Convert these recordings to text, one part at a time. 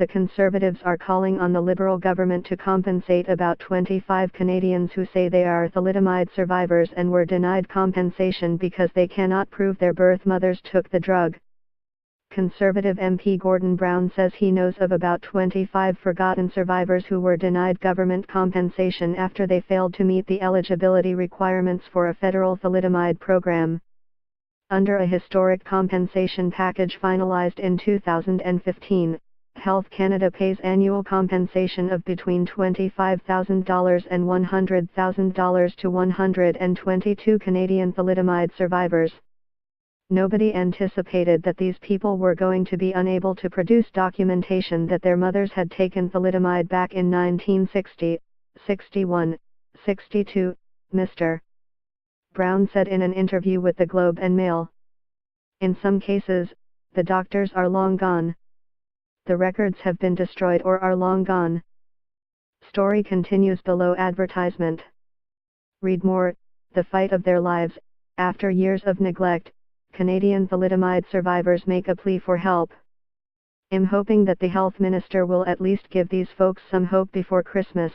the Conservatives are calling on the Liberal government to compensate about 25 Canadians who say they are thalidomide survivors and were denied compensation because they cannot prove their birth mothers took the drug. Conservative MP Gordon Brown says he knows of about 25 forgotten survivors who were denied government compensation after they failed to meet the eligibility requirements for a federal thalidomide program. Under a historic compensation package finalized in 2015, Health Canada pays annual compensation of between $25,000 and $100,000 to 122 Canadian thalidomide survivors. Nobody anticipated that these people were going to be unable to produce documentation that their mothers had taken thalidomide back in 1960, 61, 62, Mr. Brown said in an interview with the Globe and Mail. In some cases, the doctors are long gone. The records have been destroyed or are long gone. Story continues below advertisement. Read more, the fight of their lives. After years of neglect, Canadian thalidomide survivors make a plea for help. I'm hoping that the health minister will at least give these folks some hope before Christmas.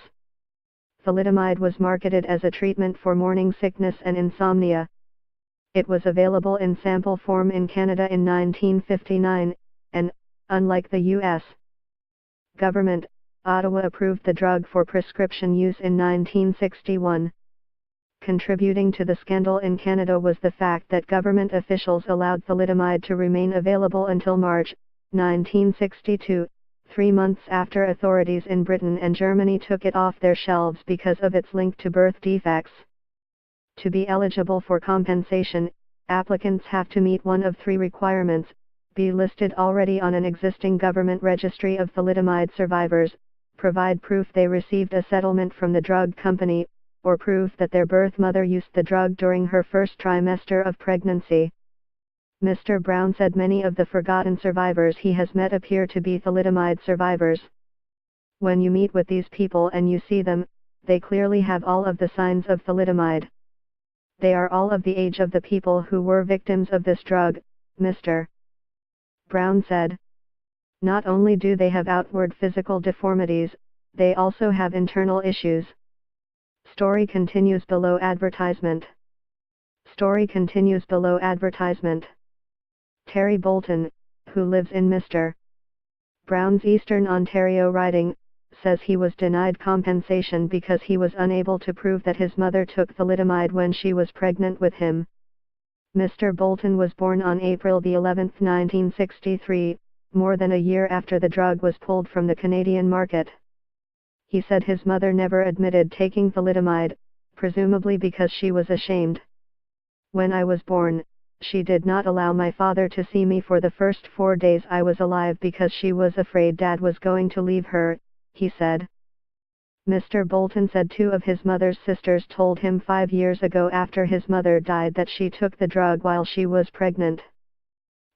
Thalidomide was marketed as a treatment for morning sickness and insomnia. It was available in sample form in Canada in 1959, and, unlike the U.S. government, Ottawa approved the drug for prescription use in 1961. Contributing to the scandal in Canada was the fact that government officials allowed thalidomide to remain available until March 1962, 3 months after authorities in Britain and Germany took it off their shelves because of its link to birth defects. To be eligible for compensation, applicants have to meet one of 3 requirements: be listed already on an existing government registry of thalidomide survivors, provide proof they received a settlement from the drug company, or proof that their birth mother used the drug during her first trimester of pregnancy. Mr. Brown said many of the forgotten survivors he has met appear to be thalidomide survivors. When you meet with these people and you see them, they clearly have all of the signs of thalidomide. They are all of the age of the people who were victims of this drug, Mr. Brown said. Not only do they have outward physical deformities, they also have internal issues. Story continues below advertisement. Story continues below advertisement. Terry Bolton, who lives in Mr. Brown's Eastern Ontario riding, says he was denied compensation because he was unable to prove that his mother took thalidomide when she was pregnant with him. Mr. Bolton was born on April the 11th, 1963, more than a year after the drug was pulled from the Canadian market. He said his mother never admitted taking thalidomide, presumably because she was ashamed. When I was born, she did not allow my father to see me for the first 4 days I was alive because she was afraid Dad was going to leave her, he said. Mr. Bolton said 2 of his mother's sisters told him 5 years ago after his mother died that she took the drug while she was pregnant.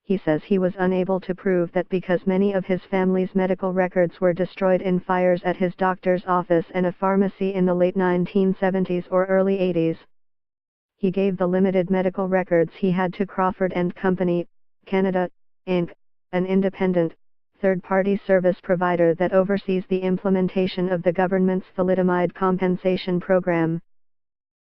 He says he was unable to prove that because many of his family's medical records were destroyed in fires at his doctor's office and a pharmacy in the late 1970s or early 80s. He gave the limited medical records he had to Crawford and Company, Canada, Inc., an independent, third-party service provider that oversees the implementation of the government's thalidomide compensation program.